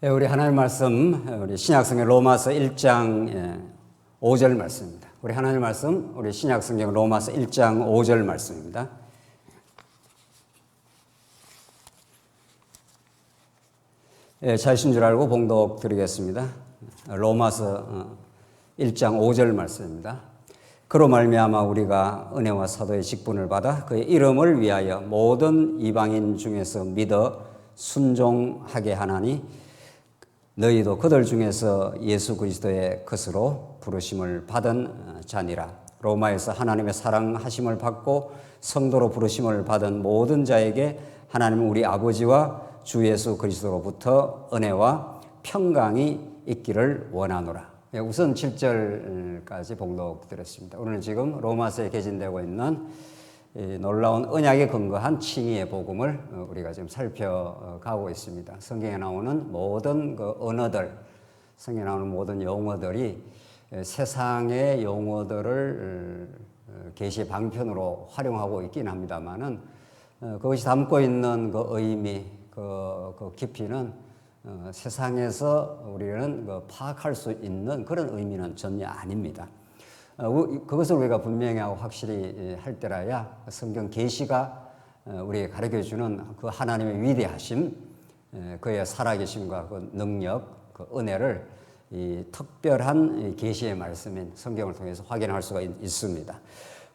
우리 하나님 말씀, 우리 신약성경 로마서 1장 5절 말씀입니다. 우리 하나님 말씀, 우리 신약성경 로마서 1장 5절 말씀입니다. 잘신 줄 알고 봉독 드리겠습니다. 로마서 1장 5절 말씀입니다. 그로 말미암아 우리가 은혜와 사도의 직분을 받아 그의 이름을 위하여 모든 이방인 중에서 믿어 순종하게 하나니 너희도 그들 중에서 예수 그리스도의 것으로 부르심을 받은 자니라. 로마에서 하나님의 사랑하심을 받고 성도로 부르심을 받은 모든 자에게 하나님은 우리 아버지와 주 예수 그리스도로부터 은혜와 평강이 있기를 원하노라. 우선 7절까지 봉독드렸습니다. 오늘은 지금 로마서에 개진되고 있는 놀라운 언약에 근거한 칭의의 복음을 우리가 지금 살펴가고 있습니다. 성경에 나오는 모든 그 언어들, 성경에 나오는 모든 용어들이 세상의 용어들을 계시 방편으로 활용하고 있긴 합니다만은 그것이 담고 있는 그 의미, 그 깊이는 세상에서 우리는 파악할 수 있는 그런 의미는 전혀 아닙니다. 그것을 우리가 분명히 하고 확실히 할 때라야 성경 계시가 우리에게 가르쳐주는 그 하나님의 위대하심, 그의 살아계심과 그 능력, 그 은혜를 이 특별한 계시의 말씀인 성경을 통해서 확인할 수가 있습니다.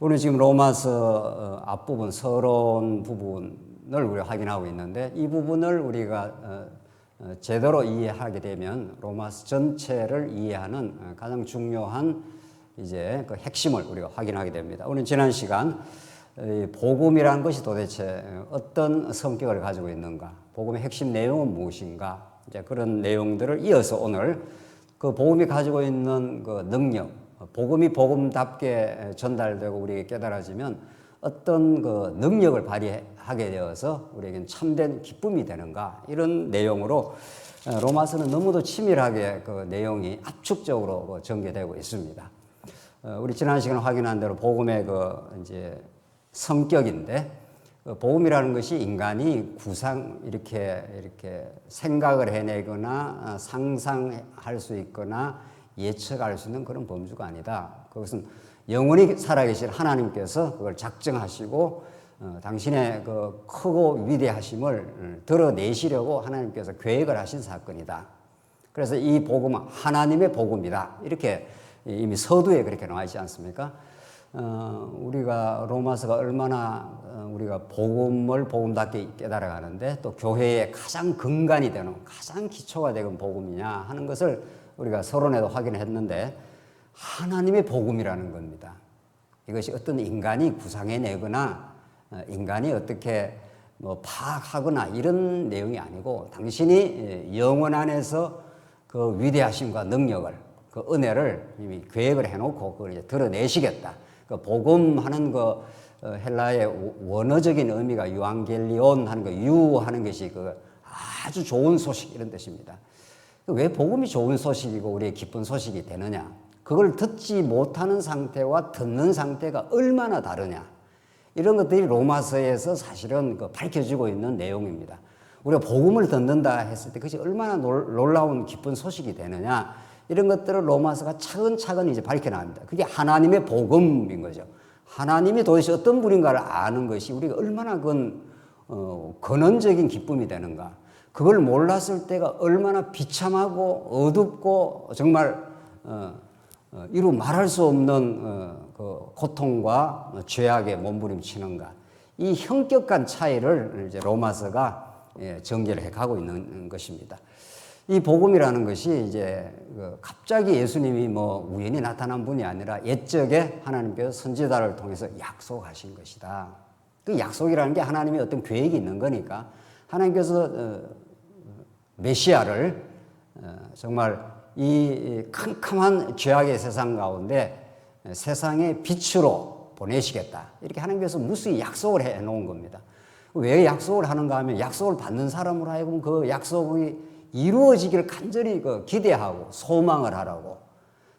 오늘 지금 로마서 앞부분 서론 부분을 우리가 확인하고 있는데 이 부분을 우리가 제대로 이해하게 되면 로마서 전체를 이해하는 가장 중요한 이제 그 핵심을 우리가 확인하게 됩니다. 오늘 지난 시간 복음이라는 것이 도대체 어떤 성격을 가지고 있는가, 복음의 핵심 내용은 무엇인가, 이제 그런 내용들을 이어서 오늘 그 복음이 가지고 있는 그 능력, 복음이 복음답게 전달되고 우리에게 깨달아지면 어떤 그 능력을 발휘하게 되어서 우리에겐 참된 기쁨이 되는가, 이런 내용으로 로마서는 너무도 치밀하게 그 내용이 압축적으로 전개되고 있습니다. 우리 지난 시간에 확인한 대로 복음의 그 이제 성격인데, 복음이라는 것이 인간이 이렇게 생각을 해내거나 상상할 수 있거나 예측할 수 있는 그런 범주가 아니다. 그것은 영원히 살아계신 하나님께서 그걸 작정하시고 당신의 그 크고 위대하심을 드러내시려고 하나님께서 계획을 하신 사건이다. 그래서 이 복음은 하나님의 복음이다. 이렇게 이미 서두에 그렇게 나와 있지 않습니까? 우리가 로마서가 얼마나 우리가 복음을 복음답게 깨달아가는데 또 교회의 가장 근간이 되는, 가장 기초가 되는 복음이냐 하는 것을 우리가 서론에도 확인했는데, 하나님의 복음이라는 겁니다. 이것이 어떤 인간이 구상해내거나 인간이 어떻게 파악하거나 이런 내용이 아니고, 당신이 영원 안에서 그 위대하심과 능력을, 그 은혜를 이미 계획을 해놓고 그걸 이제 드러내시겠다. 그 복음하는 그 헬라의 원어적인 의미가 유앙겔리온 하는 거, 유하는 것이 그 아주 좋은 소식 이런 뜻입니다. 왜 복음이 좋은 소식이고 우리의 기쁜 소식이 되느냐? 그걸 듣지 못하는 상태와 듣는 상태가 얼마나 다르냐? 이런 것들이 로마서에서 사실은 그 밝혀지고 있는 내용입니다. 우리가 복음을 듣는다 했을 때 그것이 얼마나 놀라운 기쁜 소식이 되느냐? 이런 것들을 로마서가 차근차근 이제 밝혀납니다. 그게 하나님의 복음인 거죠. 하나님이 도대체 어떤 분인가를 아는 것이 우리가 얼마나 근원적인 기쁨이 되는가. 그걸 몰랐을 때가 얼마나 비참하고 어둡고 정말 이루 말할 수 없는 그 고통과 죄악에 몸부림치는가. 이 현격한 차이를 이제 로마서가 전개를 해가고 있는 것입니다. 이 복음이라는 것이 이제 갑자기 예수님이 우연히 나타난 분이 아니라 옛적에 하나님께서 선지자를 통해서 약속하신 것이다. 그 약속이라는 게 하나님의 어떤 계획이 있는 거니까 하나님께서 메시아를 정말 이 캄캄한 죄악의 세상 가운데 세상의 빛으로 보내시겠다. 이렇게 하나님께서 무수히 약속을 해놓은 겁니다. 왜 약속을 하는가 하면 약속을 받는 사람으로 하여금 그 약속이 이루어지기를 간절히 기대하고 소망을 하라고,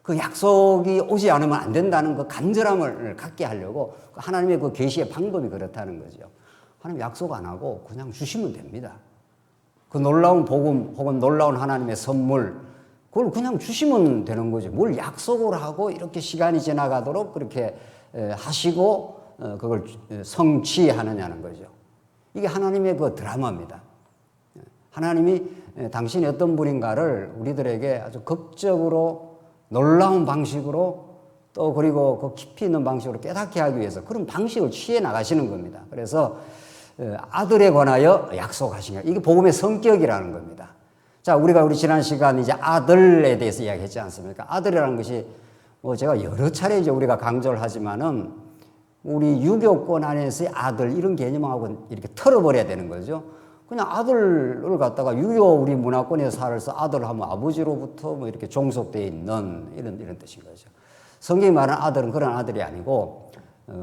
그 약속이 오지 않으면 안 된다는 그 간절함을 갖게 하려고 하나님의 그 계시의 방법이 그렇다는 거죠. 하나님 약속 안 하고 그냥 주시면 됩니다. 그 놀라운 복음 혹은 놀라운 하나님의 선물, 그걸 그냥 주시면 되는 거죠. 뭘 약속을 하고 이렇게 시간이 지나가도록 그렇게 하시고 그걸 성취하느냐는 거죠. 이게 하나님의 그 드라마입니다. 하나님이 당신이 어떤 분인가를 우리들에게 아주 극적으로 놀라운 방식으로 또 그리고 그 깊이 있는 방식으로 깨닫게 하기 위해서 그런 방식을 취해 나가시는 겁니다. 그래서 아들에 관하여 약속하신 것, 이게 복음의 성격이라는 겁니다. 자, 우리 지난 시간 이제 아들에 대해서 이야기했지 않습니까? 아들이라는 것이 제가 여러 차례 이제 우리가 강조를 하지만은 우리 유교권 안에서의 아들 이런 개념하고 이렇게 털어버려야 되는 거죠. 그냥 아들을 갖다가 유교 우리 문화권에서 살아서 아들 하면 아버지로부터 뭐 이렇게 종속되어 있는 이런 뜻인 거죠. 성경이 말하는 아들은 그런 아들이 아니고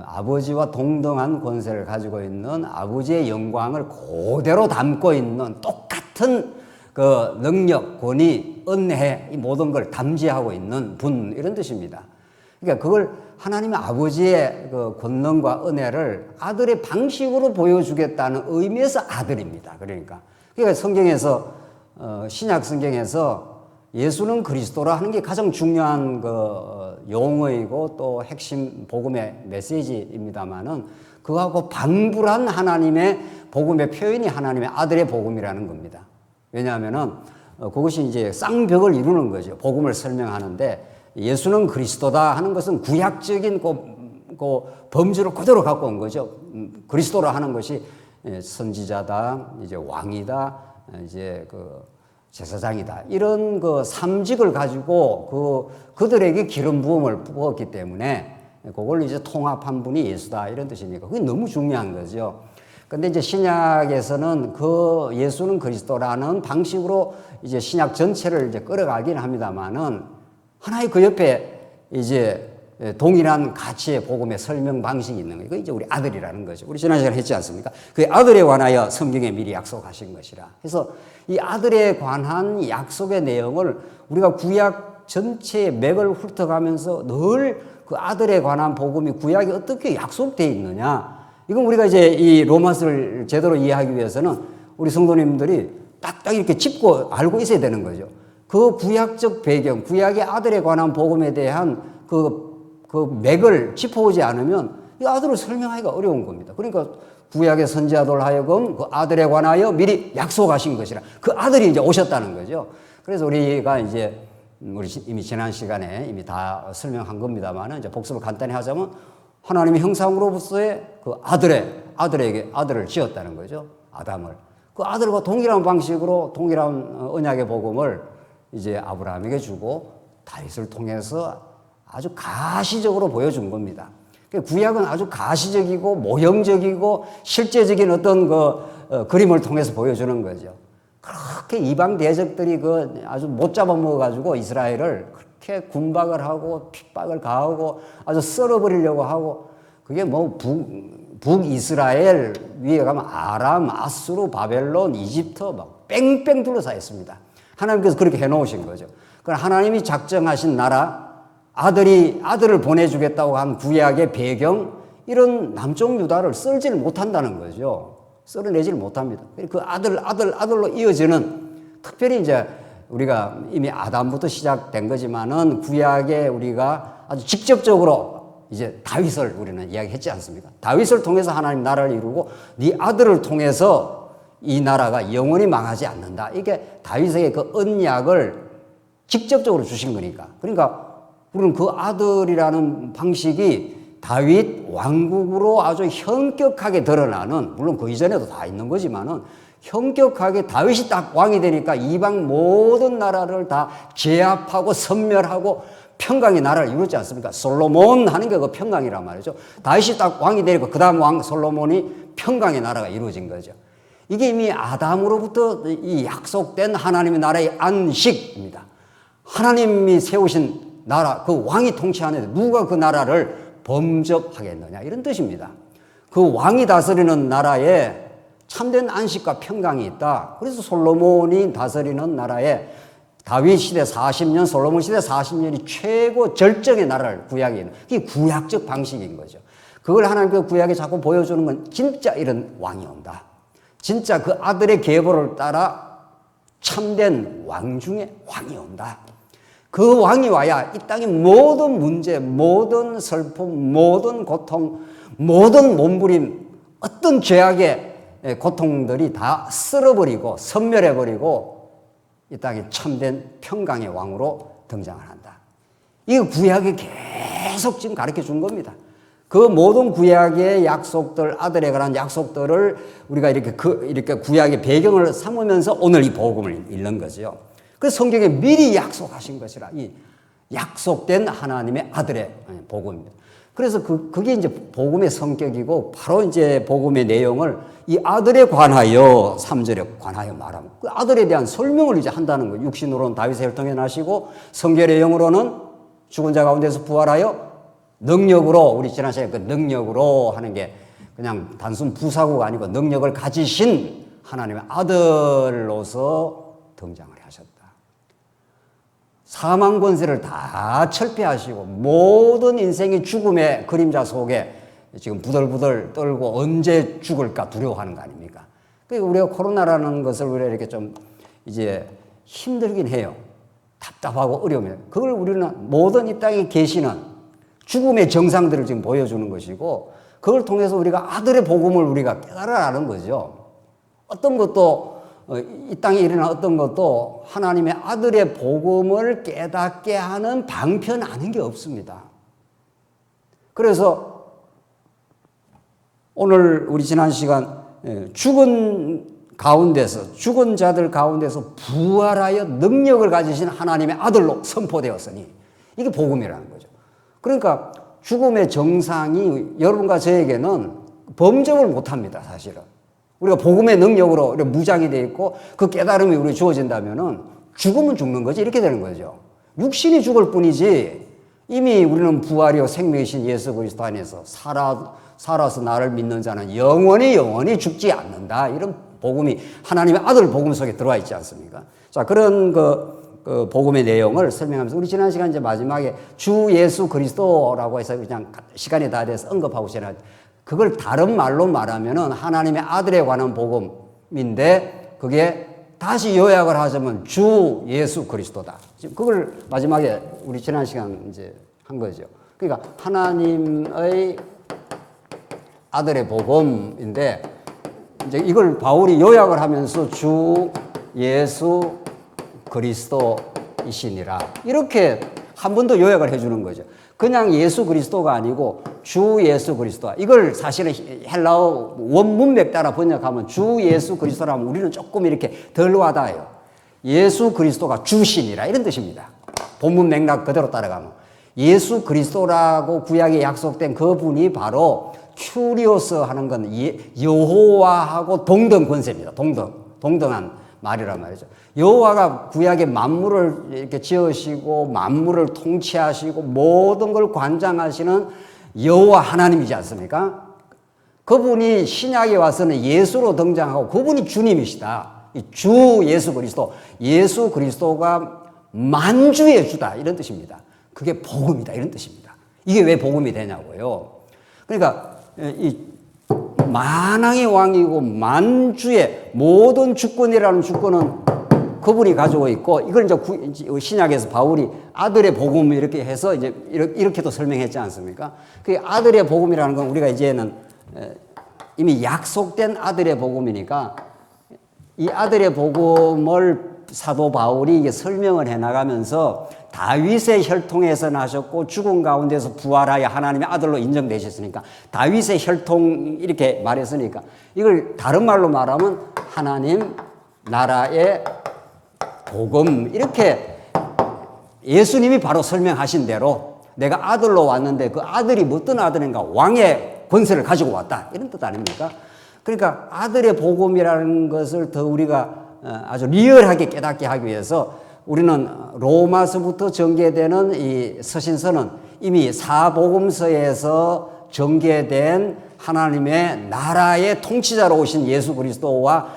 아버지와 동등한 권세를 가지고 있는 아버지의 영광을 그대로 담고 있는 똑같은 그 능력, 권위, 은혜 이 모든 걸 담지하고 있는 분 이런 뜻입니다. 그러니까 그걸 하나님의 아버지의 그 권능과 은혜를 아들의 방식으로 보여주겠다는 의미에서 아들입니다. 그러니까 성경에서 신약 성경에서 예수는 그리스도라 하는 게 가장 중요한 그 용어이고 또 핵심 복음의 메시지입니다만은 그하고 반불한 하나님의 복음의 표현이 하나님의 아들의 복음이라는 겁니다. 왜냐하면은 그것이 이제 쌍벽을 이루는 거죠. 복음을 설명하는데 예수는 그리스도다 하는 것은 구약적인 그 범주를 그대로 갖고 온 거죠. 그리스도라 하는 것이 선지자다, 이제 왕이다, 이제 그 제사장이다. 이런 그 삼직을 가지고 그들에게 기름 부음을 부었기 때문에 그걸 이제 통합한 분이 예수다. 이런 뜻이니까 그게 너무 중요한 거죠. 근데 이제 신약에서는 그 예수는 그리스도라는 방식으로 이제 신약 전체를 이제 끌어가긴 합니다만은 하나의 그 옆에 이제 동일한 가치의 복음의 설명 방식이 있는 거예요. 이게 이제 우리 아들이라는 거죠. 우리 지난 시간에 했지 않습니까? 그 아들에 관하여 성경에 미리 약속하신 것이라. 그래서 이 아들에 관한 약속의 내용을 우리가 구약 전체의 맥을 훑어가면서 늘 그 아들에 관한 복음이 구약에 어떻게 약속되어 있느냐. 이건 우리가 이제 이 로마서를 제대로 이해하기 위해서는 우리 성도님들이 딱딱 이렇게 짚고 알고 있어야 되는 거죠. 그 구약적 배경, 구약의 아들에 관한 복음에 대한 그 맥을 짚어오지 않으면 이 아들을 설명하기가 어려운 겁니다. 그러니까 구약의 선지자들 하여금 그 아들에 관하여 미리 약속하신 것이라. 그 아들이 이제 오셨다는 거죠. 그래서 우리가 이제 우리 이미 지난 시간에 이미 다 설명한 겁니다만은 이제 복습을 간단히 하자면 하나님의 형상으로부터의 그 아들에게 아들을 지었다는 거죠. 아담을. 그 아들과 동일한 방식으로 동일한 언약의 복음을 이제 아브라함에게 주고 다윗을 통해서 아주 가시적으로 보여준 겁니다. 구약은 아주 가시적이고 모형적이고 실제적인 어떤 그림을 통해서 보여주는 거죠. 그렇게 이방 대적들이 아주 못 잡아먹어가지고 이스라엘을 그렇게 군박을 하고 핍박을 가하고 아주 썰어버리려고 하고 그게 뭐 북이스라엘 위에 가면 아람, 아수르, 바벨론, 이집트 막 뺑뺑 둘러싸여 있습니다. 하나님께서 그렇게 해놓으신 거죠. 그러니까 하나님이 작정하신 나라, 아들을 보내주겠다고 한 구약의 배경, 이런 남쪽 유다를 썰지를 못한다는 거죠. 썰어내지를 못합니다. 그 아들로 이어지는, 특별히 이제 우리가 이미 아담부터 시작된 거지만은 구약에 우리가 아주 직접적으로 이제 다윗을 우리는 이야기했지 않습니까? 다윗을 통해서 하나님 나라를 이루고 네 아들을 통해서 이 나라가 영원히 망하지 않는다. 이게 다윗에게 그 언약을 직접적으로 주신 거니까. 그러니까 우리는 그 아들이라는 방식이 다윗 왕국으로 아주 현격하게 드러나는, 물론 그 이전에도 다 있는 거지만은 현격하게 다윗이 딱 왕이 되니까 이방 모든 나라를 다 제압하고 섬멸하고 평강의 나라를 이루지 않습니까? 솔로몬 하는 게 그 평강이란 말이죠. 다윗이 딱 왕이 되니까 그 다음 왕 솔로몬이 평강의 나라가 이루어진 거죠. 이게 이미 아담으로부터 이 약속된 하나님의 나라의 안식입니다. 하나님이 세우신 나라, 그 왕이 통치하는데 누가 그 나라를 범접하겠느냐, 이런 뜻입니다. 그 왕이 다스리는 나라에 참된 안식과 평강이 있다. 그래서 솔로몬이 다스리는 나라에 다윗 시대 40년, 솔로몬 시대 40년이 최고 절정의 나라를 구약에 있는, 그게 구약적 방식인 거죠. 그걸 하나님께서 구약에 자꾸 보여주는 건 진짜 이런 왕이 온다. 진짜 그 아들의 계보를 따라 참된 왕 중에 왕이 온다. 그 왕이 와야 이 땅의 모든 문제, 모든 슬픔, 모든 고통, 모든 몸부림, 어떤 죄악의 고통들이 다 쓸어버리고 섬멸해버리고 이 땅에 참된 평강의 왕으로 등장을 한다. 이 구약이 계속 지금 가르쳐 준 겁니다. 그 모든 구약의 약속들, 아들에 관한 약속들을 우리가 이렇게 구약의 배경을 삼으면서 오늘 이 복음을 읽는 거죠. 그래서 성경에 미리 약속하신 것이라 이 약속된 하나님의 아들의 복음입니다. 그래서 그게 이제 복음의 성격이고 바로 이제 복음의 내용을 이 아들에 관하여 3절에 관하여 말하면 그 아들에 대한 설명을 이제 한다는 거예요. 육신으로는 다윗의 혈통에 나시고 성결의 영으로는 죽은 자 가운데서 부활하여 능력으로 우리 지난 시간에 그 능력으로 하는 게 그냥 단순 부사구가 아니고 능력을 가지신 하나님의 아들로서 등장을 하셨다. 사망 권세를 다 철폐하시고 모든 인생의 죽음의 그림자 속에 지금 부들부들 떨고 언제 죽을까 두려워하는 거 아닙니까? 그러니까 우리가 코로나라는 것을 우리가 이렇게 좀 이제 힘들긴 해요. 답답하고 어려우면 그걸 우리는 모든 이 땅에 계시는 죽음의 정상들을 지금 보여주는 것이고 그걸 통해서 우리가 아들의 복음을 우리가 깨달아라는 거죠. 어떤 것도 이 땅에 일어난 어떤 것도 하나님의 아들의 복음을 깨닫게 하는 방편 아닌 게 없습니다. 그래서 오늘 우리 지난 시간 죽은 자들 가운데서 부활하여 능력을 가지신 하나님의 아들로 선포되었으니 이게 복음이라는 거죠. 그러니까 죽음의 정상이 여러분과 저에게는 범접을 못합니다. 사실은 우리가 복음의 능력으로 무장이 되어 있고 그 깨달음이 우리에 주어진다면은 죽으면 죽는 거지 이렇게 되는 거죠. 육신이 죽을 뿐이지 이미 우리는 부활이요 생명이신 예수 그리스도 안에서 살아서 나를 믿는 자는 영원히 죽지 않는다. 이런 복음이 하나님의 아들 복음 속에 들어와 있지 않습니까? 자, 그런 그 복음의 내용을 설명하면서 우리 지난 시간 이제 마지막에 주 예수 그리스도라고 해서 그냥 시간이 다 돼서 언급하고 지나 그걸 다른 말로 말하면은 하나님의 아들에 관한 복음인데 그게 다시 요약을 하자면 주 예수 그리스도다. 지금 그걸 마지막에 우리 지난 시간 이제 한 거죠. 그러니까 하나님의 아들의 복음인데 이제 이걸 바울이 요약을 하면서 주 예수 그리스도이시니라 이렇게 한 번 더 요약을 해주는 거죠. 그냥 예수 그리스도가 아니고 주 예수 그리스도. 이걸 사실은 헬라어 원문맥 따라 번역하면 주 예수 그리스도라면 우리는 조금 이렇게 덜 와닿아요. 예수 그리스도가 주신이라 이런 뜻입니다. 본문 맥락 그대로 따라가면 예수 그리스도라고 구약에 약속된 그분이 바로 큐리오스 하는 건 여호와하고 동등 권세입니다. 동등한 말이란 말이죠. 여호와가 구약의 만물을 이렇게 지으시고 만물을 통치하시고 모든 걸 관장하시는 여호와 하나님이지 않습니까? 그분이 신약에 와서는 예수로 등장하고 그분이 주님이시다. 주 예수 그리스도, 예수 그리스도가 만주의 주다 이런 뜻입니다. 그게 복음이다 이런 뜻입니다. 이게 왜 복음이 되냐고요. 그러니까 이 만왕의 왕이고 만주의 모든 주권이라는 주권은 그분이 가지고 있고 이걸 이제 신약에서 바울이 아들의 복음 이렇게 해서 이제 이렇게도 설명했지 않습니까? 그 아들의 복음이라는 건 우리가 이제는 이미 약속된 아들의 복음이니까 이 아들의 복음을 사도 바울이 이게 설명을 해 나가면서 다윗의 혈통에서 나셨고 죽은 가운데서 부활하여 하나님의 아들로 인정되셨으니까 다윗의 혈통 이렇게 말했으니까 이걸 다른 말로 말하면 하나님 나라의 복음 이렇게 예수님이 바로 설명하신 대로 내가 아들로 왔는데 그 아들이 어떤 아들인가 왕의 권세를 가지고 왔다 이런 뜻 아닙니까? 그러니까 아들의 복음이라는 것을 더 우리가 아주 리얼하게 깨닫게 하기 위해서 우리는 로마서부터 전개되는 이 서신서는 이미 사복음서에서 전개된 하나님의 나라의 통치자로 오신 예수 그리스도와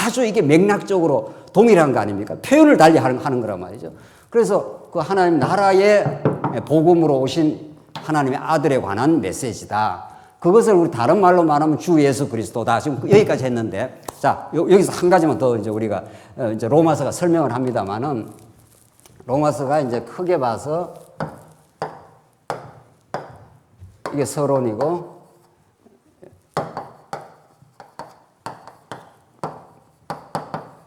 아주 이게 맥락적으로 동일한 거 아닙니까? 표현을 달리 하는 거란 말이죠. 그래서 그 하나님 나라의 복음으로 오신 하나님의 아들에 관한 메시지다. 그것을 우리 다른 말로 말하면 주 예수 그리스도다. 지금 여기까지 했는데, 자, 여기서 한 가지만 더 이제 우리가 이제 로마서가 설명을 합니다만은, 로마서가 이제 크게 봐서 이게 서론이고,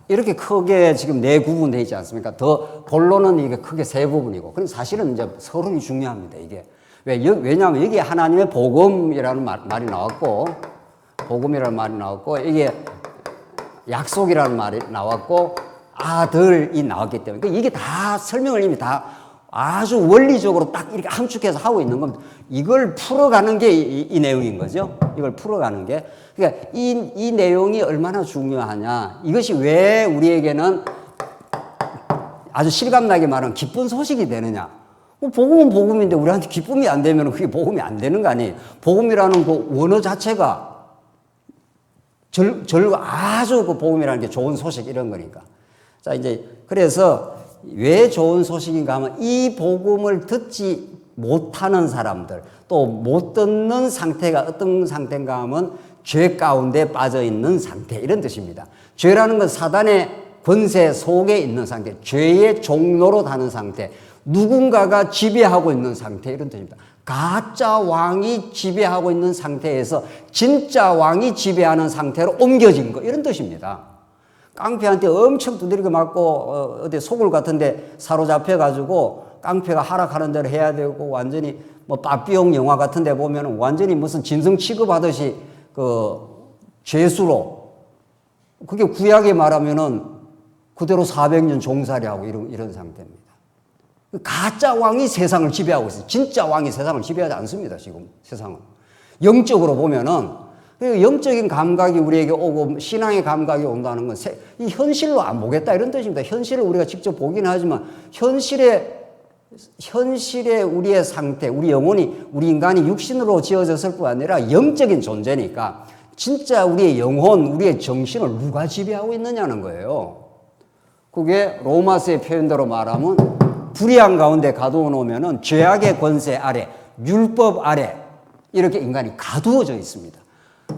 이렇게 크게 지금 네 구분되어 있지 않습니까? 더 본론은 이게 크게 세 부분이고, 그럼 사실은 이제 서론이 중요합니다. 이게 왜냐하면 여기 하나님의 복음이라는 말이 나왔고, 복음이라는 말이 나왔고, 이게 약속이라는 말이 나왔고, 아들이 나왔기 때문에 이게 다 설명을 이미 다 아주 원리적으로 딱 이렇게 함축해서 하고 있는 겁니다. 이걸 풀어가는 게 이 내용인 거죠. 이걸 풀어가는 게. 그러니까 이 내용이 얼마나 중요하냐. 이것이 왜 우리에게는 아주 실감나게 말하면 기쁜 소식이 되느냐. 복음은 복음인데 우리한테 기쁨이 안 되면 그게 복음이 안 되는 거 아니에요. 복음이라는 그 원어 자체가 아주 그 복음이라는 게 좋은 소식 이런 거니까. 자, 이제 그래서 왜 좋은 소식인가 하면 이 복음을 듣지 못하는 사람들, 또 못 듣는 상태가 어떤 상태인가 하면 죄 가운데 빠져 있는 상태, 이런 뜻입니다. 죄라는 건 사단의 권세 속에 있는 상태, 죄의 종로로 다는 상태, 누군가가 지배하고 있는 상태, 이런 뜻입니다. 가짜 왕이 지배하고 있는 상태에서 진짜 왕이 지배하는 상태로 옮겨진 거, 이런 뜻입니다. 깡패한테 엄청 두드리고 맞고 어디 소굴 같은데 사로잡혀가지고 깡패가 하락하는 대로 해야 되고, 완전히 뭐 빠삐용 영화 같은데 보면 완전히 무슨 짐승 취급하듯이 그 죄수로, 그게 구약에 말하면은 그대로 400년 종살이하고 이런 상태입니다. 가짜 왕이 세상을 지배하고 있어요. 진짜 왕이 세상을 지배하지 않습니다. 지금 세상은 영적으로 보면은, 영적인 감각이 우리에게 오고 신앙의 감각이 온다는 건 이 현실로 안 보겠다 이런 뜻입니다. 현실을 우리가 직접 보긴 하지만 현실의 우리의 상태, 우리 영혼이, 우리 인간이 육신으로 지어졌을 뿐 아니라 영적인 존재니까 진짜 우리의 영혼, 우리의 정신을 누가 지배하고 있느냐는 거예요. 그게 로마서의 표현대로 말하면 불의한 가운데 가두어 놓으면은 죄악의 권세 아래, 율법 아래 이렇게 인간이 가두어져 있습니다.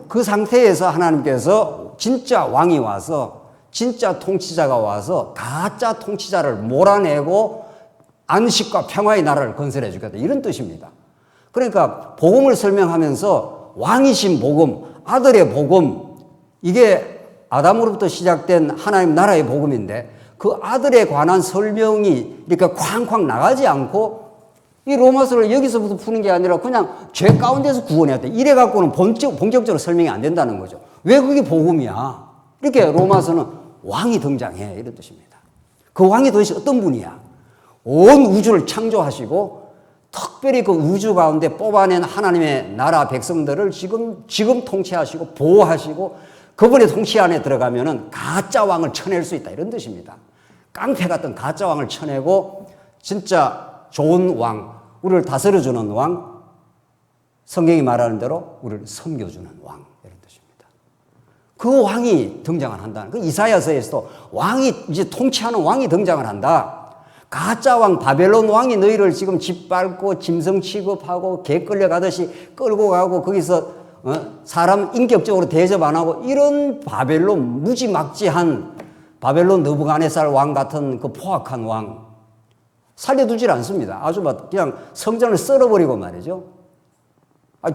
그 상태에서 하나님께서 진짜 왕이 와서, 진짜 통치자가 와서 가짜 통치자를 몰아내고 안식과 평화의 나라를 건설해 주겠다, 이런 뜻입니다. 그러니까 복음을 설명하면서 왕이신 복음, 아들의 복음, 이게 아담으로부터 시작된 하나님 나라의 복음인데 그 아들에 관한 설명이 이렇게 쾅쾅 나가지 않고 이 로마서를 여기서부터 푸는 게 아니라 그냥 죄 가운데서 구원해야 돼. 이래 갖고는 본격적으로 설명이 안 된다는 거죠. 왜 그게 복음이야? 이렇게 로마서는 왕이 등장해, 이런 뜻입니다. 그 왕이 도대체 어떤 분이야? 온 우주를 창조하시고 특별히 그 우주 가운데 뽑아낸 하나님의 나라 백성들을 지금 통치하시고 보호하시고 그분의 통치 안에 들어가면은 가짜 왕을 쳐낼 수 있다, 이런 뜻입니다. 깡패 같은 가짜 왕을 쳐내고 진짜 좋은 왕, 우리를 다스려주는 왕, 성경이 말하는 대로 우리를 섬겨주는 왕, 이런 뜻입니다. 그 왕이 등장을 한다는, 그 이사야서에서도 왕이, 이제 통치하는 왕이 등장을 한다. 가짜 왕, 바벨론 왕이 너희를 지금 짓밟고 짐승 취급하고 개 끌려가듯이 끌고 가고 거기서 사람 인격적으로 대접 안 하고 이런 바벨론, 무지막지한 바벨론 느부갓네살 왕 같은 그 포악한 왕, 살려두질 않습니다. 아주 막 그냥 성전을 썰어버리고 말이죠.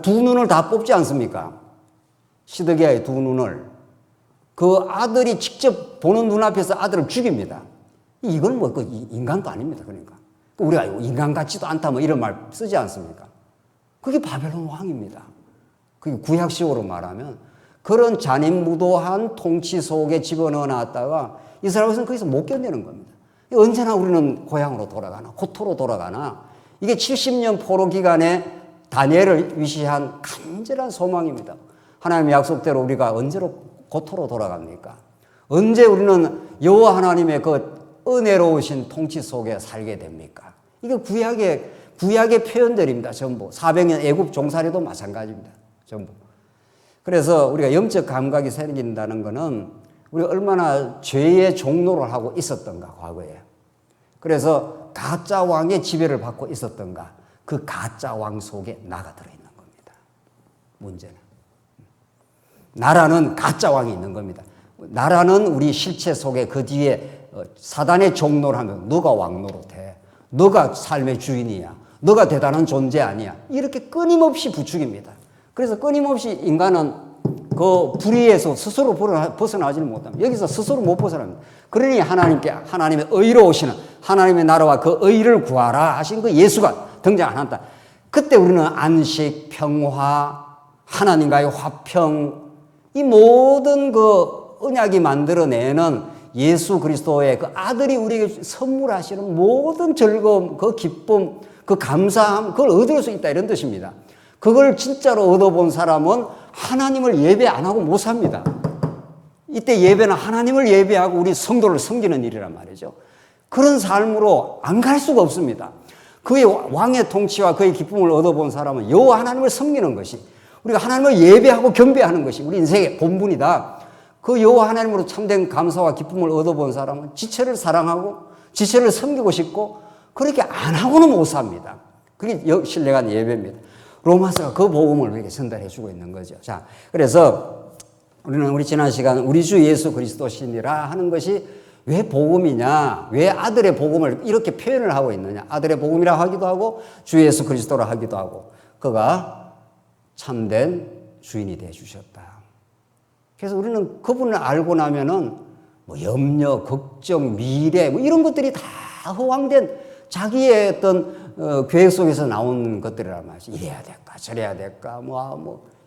두 눈을 다 뽑지 않습니까? 시드기야의 두 눈을. 그 아들이 직접 보는 눈앞에서 아들을 죽입니다. 이건 뭐 그 인간도 아닙니다. 그러니까 우리가 인간 같지도 않다 뭐 이런 말 쓰지 않습니까? 그게 바벨론 왕입니다. 그게 구약식으로 말하면 그런 잔인무도한 통치 속에 집어넣어 놨다가 이스라엘은 거기서 못 견디는 겁니다. 언제나 우리는 고향으로 돌아가나, 고토로 돌아가나, 이게 70년 포로 기간에 다니엘을 위시한 간절한 소망입니다. 하나님의 약속대로 우리가 언제로 고토로 돌아갑니까? 언제 우리는 여호와 하나님의 그 은혜로우신 통치 속에 살게 됩니까? 이게 구약의 표현들입니다. 전부 400년 애굽 종살이도 마찬가지입니다. 전부. 그래서 우리가 영적 감각이 생긴다는 것은 우리가 얼마나 죄의 종노를 하고 있었던가, 과거에. 그래서 가짜 왕의 지배를 받고 있었던가, 그 가짜 왕 속에 나가 들어있는 겁니다. 문제는. 나라는 가짜 왕이 있는 겁니다. 나라는 우리 실체 속에 그 뒤에 사단의 종노를 하면 너가 왕 노릇해. 너가 삶의 주인이야. 너가 대단한 존재 아니야. 이렇게 끊임없이 부추깁니다. 그래서 끊임없이 인간은 그 불의에서 스스로 벗어나지는 못합니다. 여기서 스스로 못 벗어납니다. 그러니 하나님의 의로우시는 하나님의 나라와 그 의를 구하라 하신 그 예수가 등장 안 한다. 그때 우리는 안식, 평화, 하나님과의 화평, 이 모든 그 언약이 만들어내는 예수 그리스도의 그 아들이 우리에게 선물하시는 모든 즐거움, 그 기쁨, 그 감사함, 그걸 얻을 수 있다 이런 뜻입니다. 그걸 진짜로 얻어본 사람은 하나님을 예배 안 하고 못 삽니다. 이때 예배는 하나님을 예배하고 우리 성도를 섬기는 일이란 말이죠. 그런 삶으로 안 갈 수가 없습니다. 그의 왕의 통치와 그의 기쁨을 얻어본 사람은 여호와 하나님을 섬기는 것이, 우리가 하나님을 예배하고 경배하는 것이 우리 인생의 본분이다. 그 여호와 하나님으로 참된 감사와 기쁨을 얻어본 사람은 지체를 사랑하고 지체를 섬기고 싶고 그렇게 안 하고는 못 삽니다. 그게 신뢰간 예배입니다. 로마서가 그 복음을 우리에게 전달해 주고 있는 거죠. 자, 그래서 우리는 우리 지난 시간 우리 주 예수 그리스도시니라 하는 것이 왜 복음이냐, 왜 아들의 복음을 이렇게 표현을 하고 있느냐. 아들의 복음이라 하기도 하고 주 예수 그리스도라 하기도 하고, 그가 참된 주인이 되어 주셨다. 그래서 우리는 그분을 알고 나면은 뭐 염려, 걱정, 미래 뭐 이런 것들이 다 허황된 자기의 어떤 계획 속에서 나온 것들이란 말이지. 이래야 될까, 저래야 될까,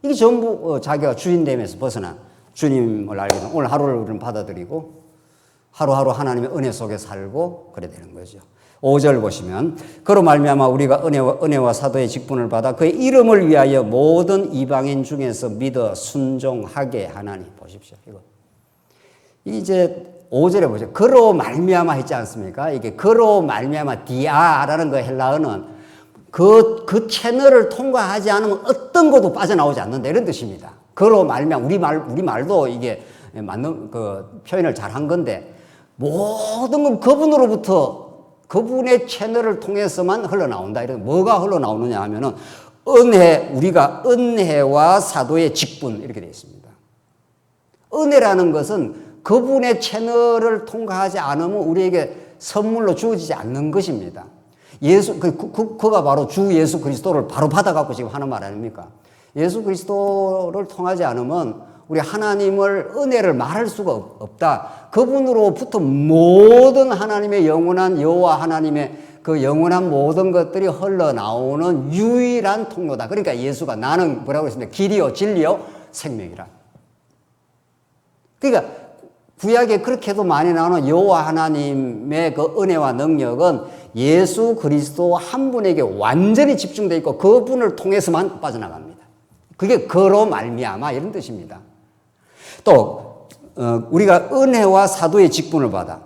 이게 전부 자기가 주인됨에서 벗어난 주님을 알게 되면 오늘 하루를 우리는 받아들이고 하루하루 하나님의 은혜 속에 살고 그래야 되는 거죠. 5절 보시면 그로 말미암아 우리가 은혜와 사도의 직분을 받아 그의 이름을 위하여 모든 이방인 중에서 믿어 순종하게 하나니. 보십시오. 이제 5절에 보세요. 그로 말미암아 했지 않습니까? 이게 그로 말미암아 디아라는 그 헬라어는 그 채널을 통과하지 않으면 어떤 것도 빠져나오지 않는다 이런 뜻입니다. 그로 말미암아 우리 말도 이게 맞는 그 표현을 잘 한 건데 모든 건 그분으로부터 그분의 채널을 통해서만 흘러나온다. 이런 뭐가 흘러나오느냐 하면은 우리가 은혜와 사도의 직분 이렇게 되어 있습니다. 은혜라는 것은 그분의 채널을 통과하지 않으면 우리에게 선물로 주어지지 않는 것입니다. 그가 바로 주 예수 그리스도를 바로 받아갖고 지금 하는 말 아닙니까? 예수 그리스도를 통하지 않으면 우리 하나님을 은혜를 말할 수가 없다. 그분으로부터 모든 하나님의 영원한 여호와 하나님의 그 영원한 모든 것들이 흘러나오는 유일한 통로다. 그러니까 예수가 나는 뭐라고 했습니까? 길이요 진리요 생명이라. 그러니까 구약에 그렇게도 많이 나오는 여호와 하나님의 그 은혜와 능력은 예수 그리스도 한 분에게 완전히 집중되어 있고 그분을 통해서만 빠져나갑니다. 그게 그로 말미암아 이런 뜻입니다. 또 우리가 은혜와 사도의 직분을 받아.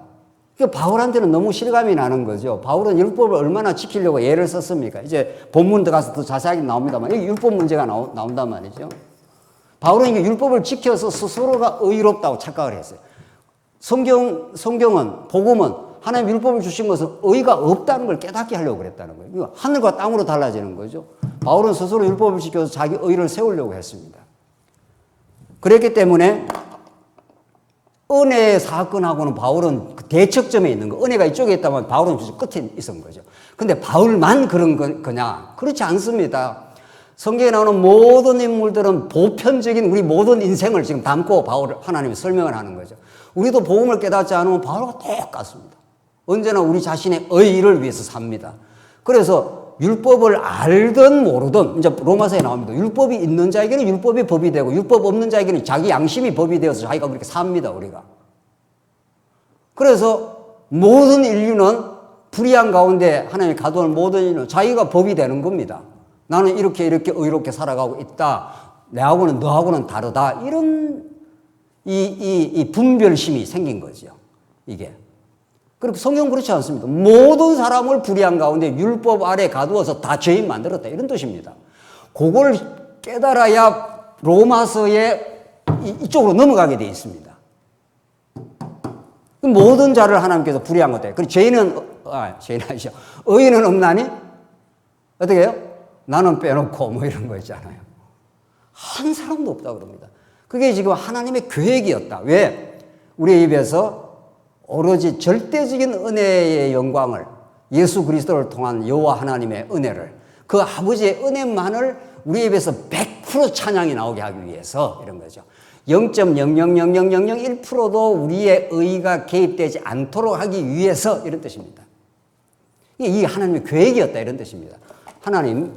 바울한테는 너무 실감이 나는 거죠. 바울은 율법을 얼마나 지키려고 예를 썼습니까? 이제 본문 들어가서 더 자세하게 나옵니다만 여기 율법 문제가 나온단 말이죠. 바울은 이게 율법을 지켜서 스스로가 의롭다고 착각을 했어요. 성경은 복음은 하나님 율법을 주신 것은 의가 없다는 걸 깨닫게 하려고 그랬다는 거예요. 이거 하늘과 땅으로 달라지는 거죠. 바울은 스스로 율법을 지켜서 자기 의를 세우려고 했습니다. 그랬기 때문에 은혜의 사건하고는 바울은 대척점에 있는 거. 은혜가 이쪽에 있다면 바울은 끝에 있었던 거죠. 근데 바울만 그런 거냐? 그렇지 않습니다. 성경에 나오는 모든 인물들은 보편적인 우리 모든 인생을 지금 담고 하나님이 설명을 하는 거죠. 우리도 복음을 깨닫지 않으면 바울과 똑같습니다. 언제나 우리 자신의 의를 위해서 삽니다. 그래서 율법을 알든 모르든 이제 로마서에 나옵니다. 율법이 있는 자에게는 율법이 법이 되고 율법 없는 자에게는 자기 양심이 법이 되어서 자기가 그렇게 삽니다. 우리가. 그래서 모든 인류는 불의한 가운데 하나님이 가두는 모든 인류는 자기가 법이 되는 겁니다. 나는 이렇게 의롭게 살아가고 있다. 내하고는 너하고는 다르다. 이런 이 분별심이 생긴 거죠. 이게. 그리고 성경은 그렇지 않습니다. 모든 사람을 불의한 가운데 율법 아래 가두어서 다 죄인 만들었다. 이런 뜻입니다. 그걸 깨달아야 로마서에 이쪽으로 넘어가게 되어 있습니다. 모든 자를 하나님께서 불의한 것 때문에. 그리고 죄인은 아니죠. 의인은 없나니? 어떻게 해요? 나는 빼놓고 뭐 이런 거 있잖아요. 한 사람도 없다고 그럽니다. 그게 지금 하나님의 계획이었다. 왜? 우리 입에서 오로지 절대적인 은혜의 영광을, 예수 그리스도를 통한 여호와 하나님의 은혜를, 그 아버지의 은혜만을 우리 입에서 100% 찬양이 나오게 하기 위해서 이런 거죠. 0.0000001%도 우리의 의가 개입되지 않도록 하기 위해서 이런 뜻입니다. 이 하나님의 계획이었다 이런 뜻입니다. 하나님,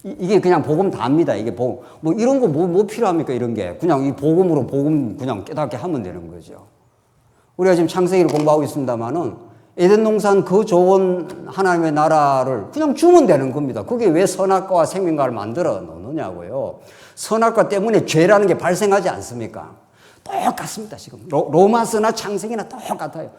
이게 그냥 복음 다입니다. 이게 복음. 뭐 이런 거 뭐 필요합니까? 이런 게. 그냥 이 복음으로 복음 그냥 깨닫게 하면 되는 거죠. 우리가 지금 창세기를 공부하고 있습니다만은 에덴 동산 그 좋은 하나님의 나라를 그냥 주면 되는 겁니다. 그게 왜 선악과와 생명과를 만들어 놓느냐고요. 선악과 때문에 죄라는 게 발생하지 않습니까? 똑같습니다. 지금 로마서나 창세기나 똑같아요.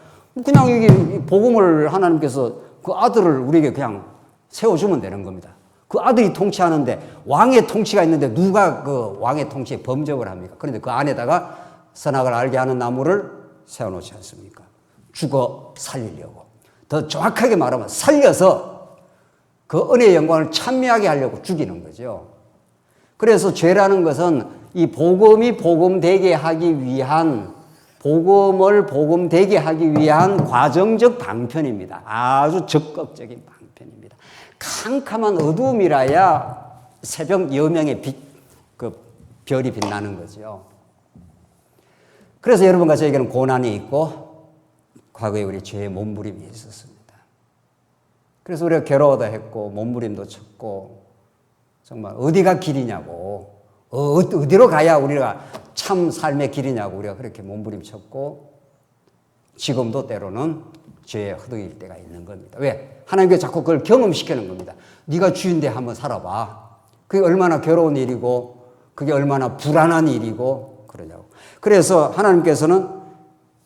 그냥 이게 복음을 하나님께서 그 아들을 우리에게 그냥 세워주면 되는 겁니다. 그 아들이 통치하는데 왕의 통치가 있는데 누가 그 왕의 통치에 범접을 합니까? 그런데 그 안에다가 선악을 알게 하는 나무를 세워놓지 않습니까? 죽어 살리려고. 더 정확하게 말하면 살려서 그 은혜의 영광을 찬미하게 하려고 죽이는 거죠. 그래서 죄라는 것은 이 복음이 복음되게 하기 위한, 복음을 복음되게 하기 위한 과정적 방편입니다. 아주 적극적인 방편입니다. 캄캄한 어두움이라야 새벽 여명의 빛, 그 별이 빛나는 거죠. 그래서 여러분과 저에게는 고난이 있고 과거에 우리 죄의 몸부림이 있었습니다. 그래서 우리가 괴로워도 했고 몸부림도 쳤고 정말 어디가 길이냐고, 어디로 가야 우리가 참 삶의 길이냐고 우리가 그렇게 몸부림 쳤고 지금도 때로는 죄에 허덕일 때가 있는 겁니다. 왜? 하나님께서 자꾸 그걸 경험시키는 겁니다. 네가 주인데 한번 살아봐. 그게 얼마나 괴로운 일이고 그게 얼마나 불안한 일이고 그러냐고. 그래서 하나님께서는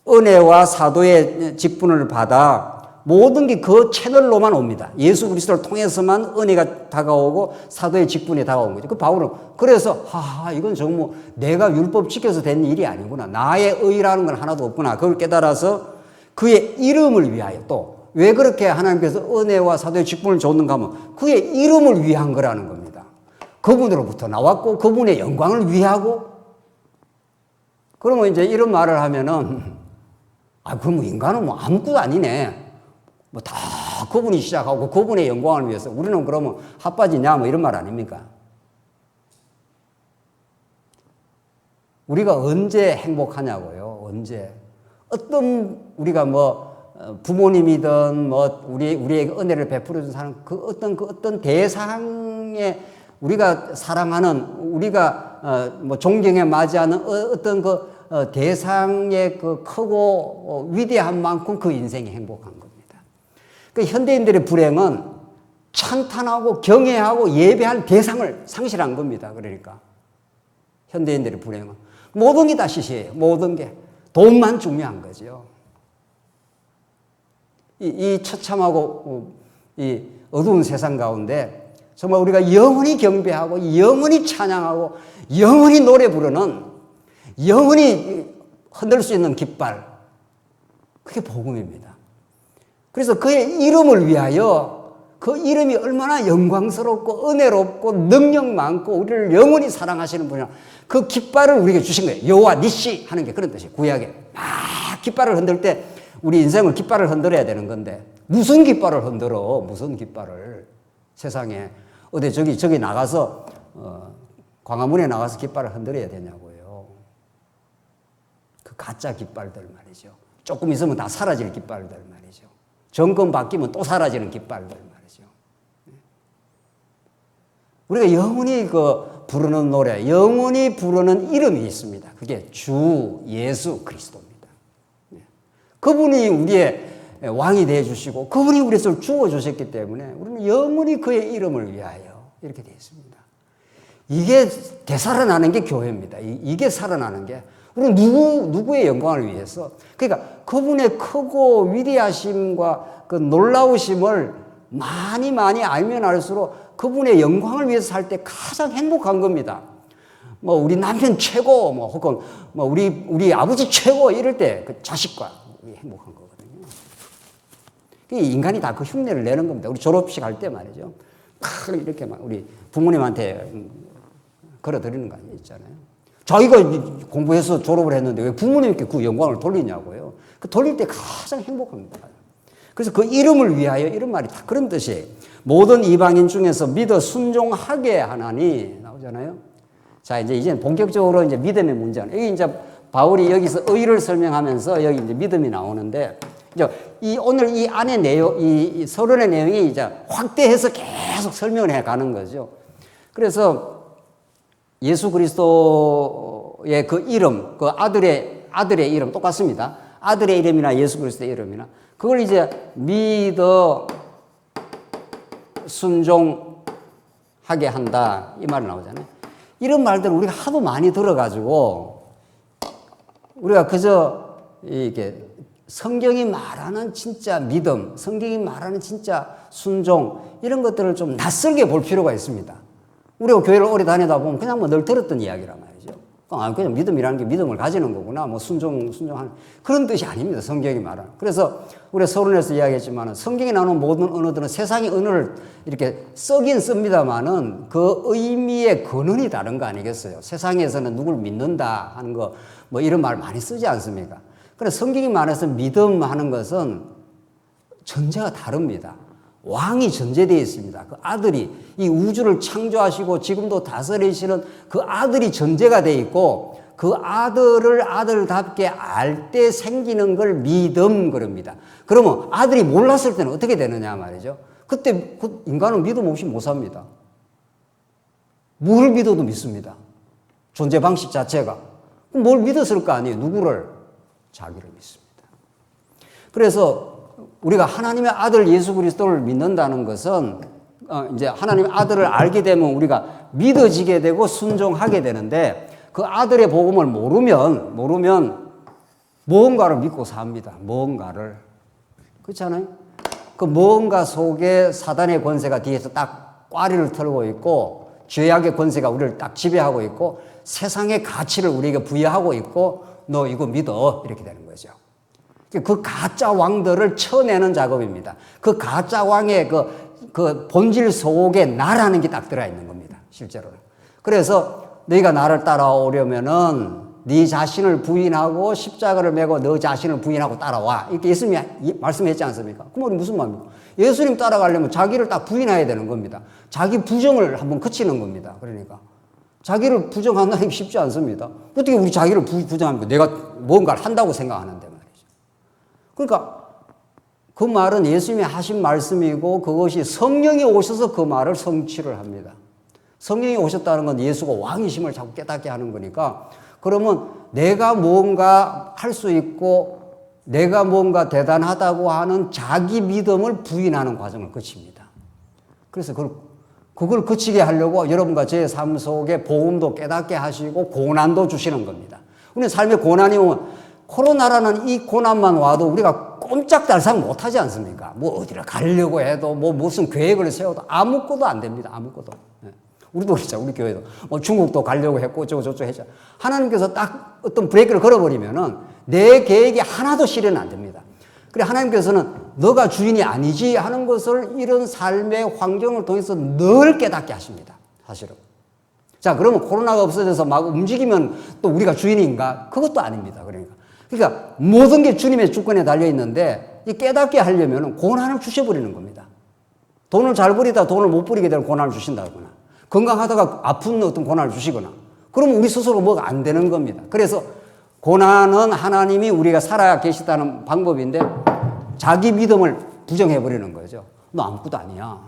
은혜와 사도의 직분을 받아 모든 게 그 채널로만 옵니다. 예수 그리스도를 통해서만 은혜가 다가오고 사도의 직분이 다가온 거죠. 그 바울은 그래서 이건 정말 내가 율법 지켜서 된 일이 아니구나. 나의 의라는 건 하나도 없구나. 그걸 깨달아서 그의 이름을 위하여 또 왜 그렇게 하나님께서 은혜와 사도의 직분을 줬는가 하면 그의 이름을 위한 거라는 겁니다. 그분으로부터 나왔고 그분의 영광을 위하고 그러면 이제 이런 말을 하면은 그럼 인간은 뭐 아무것도 아니네. 뭐 다 그분이 시작하고 그분의 영광을 위해서 우리는 그러면 핫바지냐 뭐 이런 말 아닙니까? 우리가 언제 행복하냐고요. 언제 어떤 우리가 뭐 부모님이든 뭐 우리에게 은혜를 베풀어 준 사람 그 어떤 대상에 우리가 사랑하는 우리가 뭐 존경에 맞이하는 어떤 그 대상의 그 크고 위대한 만큼 그 인생이 행복한 겁니다. 그 현대인들의 불행은 찬탄하고 경외하고 예배할 대상을 상실한 겁니다. 그러니까 현대인들의 불행은 모든 게 다 시시해요. 모든 게 돈만 중요한 거죠. 이 처참하고 이 어두운 세상 가운데 정말 우리가 영원히 경배하고 영원히 찬양하고 영원히 노래 부르는 영원히 흔들 수 있는 깃발, 그게 복음입니다. 그래서 그의 이름을 위하여 그 이름이 얼마나 영광스럽고 은혜롭고 능력 많고 우리를 영원히 사랑하시는 분이라 그 깃발을 우리에게 주신 거예요. 여호와 니시 하는 게 그런 뜻이에요. 구약에 막 깃발을 흔들 때 우리 인생을 깃발을 흔들어야 되는 건데 무슨 깃발을 흔들어? 무슨 깃발을? 세상에 어디 저기 나가서 광화문에 나가서 깃발을 흔들어야 되냐고요. 그 가짜 깃발들 말이죠. 조금 있으면 다 사라질 깃발들 말이죠. 정권 바뀌면 또 사라지는 깃발들 말이죠. 우리가 영원히 부르는 노래, 영원히 부르는 이름이 있습니다. 그게 주 예수 그리스도입니다. 그분이 우리의 왕이 되어주시고 그분이 우리를 주어주셨기 때문에 우리는 영원히 그의 이름을 위하여 이렇게 되어 있습니다. 이게 되살아나는 게 교회입니다. 이게 살아나는 게 우리는 누구의 영광을 위해서, 그러니까 그분의 크고 위대하심과 그 놀라우심을 많이 알면 알수록 그분의 영광을 위해서 살 때 가장 행복한 겁니다. 뭐 우리 남편 최고, 뭐 혹은 뭐 우리 아버지 최고 이럴 때 그 자식과 행복한 거거든요. 인간이 다 그 흉내를 내는 겁니다. 우리 졸업식 할 때 말이죠. 이렇게 막 우리 부모님한테 걸어드리는 거 아니에요, 있잖아요. 자기가 공부해서 졸업을 했는데 왜 부모님께 그 영광을 돌리냐고요. 그 돌릴 때 가장 행복합니다. 그래서 그 이름을 위하여 이런 말이 다 그런 뜻이에요. 모든 이방인 중에서 믿어 순종하게 하나니 나오잖아요. 자, 이제 본격적으로 이제 믿음의 문제는 여기 이제 바울이 여기서 의를 설명하면서 여기 이제 믿음이 나오는데 이제 오늘 이 안의 내용, 이 서론의 내용이 이제 확대해서 계속 설명을 해 가는 거죠. 그래서 예수 그리스도의 그 이름, 그 아들의 이름 똑같습니다. 아들의 이름이나 예수 그리스도의 이름이나 그걸 이제 믿어 순종하게 한다 이 말이 나오잖아요. 이런 말들은 우리가 하도 많이 들어가지고 우리가 그저 이게 성경이 말하는 진짜 믿음, 성경이 말하는 진짜 순종 이런 것들을 좀 낯설게 볼 필요가 있습니다. 우리가 교회를 오래 다니다 보면 그냥 뭐 늘 들었던 이야기란 말이죠. 그냥 믿음이라는 게 믿음을 가지는 거구나. 뭐 순종하는 그런 뜻이 아닙니다. 성경이 말하는. 그래서 우리가 서론에서 이야기했지만 성경에 나오는 모든 언어들은 세상의 언어를 이렇게 쓰긴 씁니다만은 그 의미의 근원이 다른 거 아니겠어요? 세상에서는 누굴 믿는다 하는 거 뭐 이런 말 많이 쓰지 않습니까? 그래서 성경이 말해서 믿음 하는 것은 전제가 다릅니다. 왕이 전제되어 있습니다. 그 아들이 이 우주를 창조하시고 지금도 다스리시는 그 아들이 전제가 되어 있고 그 아들을 아들답게 알 때 생기는 걸 믿음 그럽니다. 그러면 아들이 몰랐을 때는 어떻게 되느냐 말이죠. 그때 그 인간은 믿음 없이 못 삽니다. 뭘 믿어도 믿습니다. 존재 방식 자체가. 뭘 믿었을 거 아니에요. 누구를? 자기를 믿습니다. 그래서 우리가 하나님의 아들 예수 그리스도를 믿는다는 것은 이제 하나님의 아들을 알게 되면 우리가 믿어지게 되고 순종하게 되는데 그 아들의 복음을 모르면 무언가를 믿고 삽니다. 무언가를. 그렇잖아요? 그 무언가 속에 사단의 권세가 뒤에서 딱 꽈리를 털고 있고 죄악의 권세가 우리를 딱 지배하고 있고 세상의 가치를 우리에게 부여하고 있고 너 이거 믿어 이렇게 되는 거죠. 그 가짜 왕들을 쳐내는 작업입니다. 그 가짜 왕의 그 본질 속에 나라는 게 딱 들어가 있는 겁니다. 실제로는. 그래서 너희가 나를 따라오려면은 네 자신을 부인하고 십자가를 메고 너 자신을 부인하고 따라와. 이렇게 예수님이 말씀했지 않습니까? 그럼 무슨 말입니까? 예수님 따라가려면 자기를 딱 부인해야 되는 겁니다. 자기 부정을 한번 그치는 겁니다. 그러니까. 자기를 부정한다는 게 쉽지 않습니다. 어떻게 우리 자기를 부정합니까? 내가 뭔가를 한다고 생각하는데 말이죠. 그러니까 그 말은 예수님이 하신 말씀이고 그것이 성령이 오셔서 그 말을 성취를 합니다. 성령이 오셨다는 건 예수가 왕이심을 자꾸 깨닫게 하는 거니까 그러면 내가 뭔가 할 수 있고 내가 뭔가 대단하다고 하는 자기 믿음을 부인하는 과정을 거칩니다. 그래서 그걸 거치게 하려고 여러분과 제 삶 속에 복음도 깨닫게 하시고 고난도 주시는 겁니다. 우리는 삶에 고난이 오면 코로나라는 이 고난만 와도 우리가 꼼짝달싹 못하지 않습니까? 뭐 어디를 가려고 해도 뭐 무슨 계획을 세워도 아무것도 안 됩니다. 아무것도. 우리도 그렇죠. 우리 교회도. 뭐 중국도 가려고 했고 저쪽 했죠. 하나님께서 딱 어떤 브레이크를 걸어버리면은 내 계획이 하나도 실현 안 됩니다. 그래 하나님께서는 너가 주인이 아니지 하는 것을 이런 삶의 환경을 통해서 늘 깨닫게 하십니다. 사실은. 자, 그러면 코로나가 없어져서 막 움직이면 또 우리가 주인인가? 그것도 아닙니다. 그러니까 모든 게 주님의 주권에 달려 있는데 이 깨닫게 하려면 고난을 주셔버리는 겁니다. 돈을 잘 벌이다 돈을 못 벌이게 되면 고난을 주신다거나 건강하다가 아픈 어떤 고난을 주시거나 그러면 우리 스스로 뭐가 안 되는 겁니다. 그래서 고난은 하나님이 우리가 살아야 계시다는 방법인데 자기 믿음을 부정해버리는 거죠. 너 아무것도 아니야.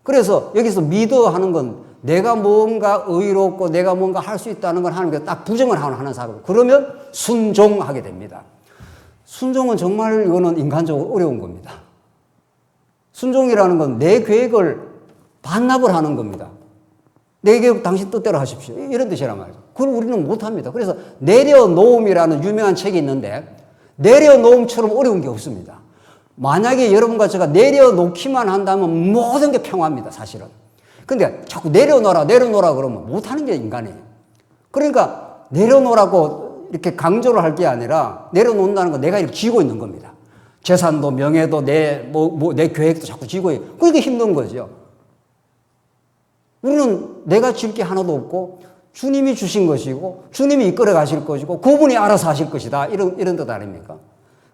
그래서 여기서 믿어 하는 건 내가 뭔가 의롭고 내가 뭔가 할 수 있다는 걸 하나님께서 딱 부정을 하는 사람. 그러면 순종하게 됩니다. 순종은 정말 이거는 인간적으로 어려운 겁니다. 순종이라는 건 내 계획을 반납을 하는 겁니다. 내 계획 당신 뜻대로 하십시오. 이런 뜻이란 말이죠. 그걸 우리는 못합니다. 그래서 내려놓음이라는 유명한 책이 있는데 내려놓음처럼 어려운 게 없습니다. 만약에 여러분과 제가 내려놓기만 한다면 모든 게 평화입니다. 사실은. 근데 자꾸 내려놓으라 그러면 못하는 게 인간이에요. 그러니까 내려놓으라고 이렇게 강조를 할 게 아니라 내려놓는다는 건 내가 이렇게 쥐고 있는 겁니다. 재산도 명예도 내 계획도 자꾸 쥐고 있고 그게 힘든 거죠. 우리는 내가 줄 게 하나도 없고 주님이 주신 것이고 주님이 이끌어 가실 것이고 그분이 알아서 하실 것이다. 이런 뜻 아닙니까?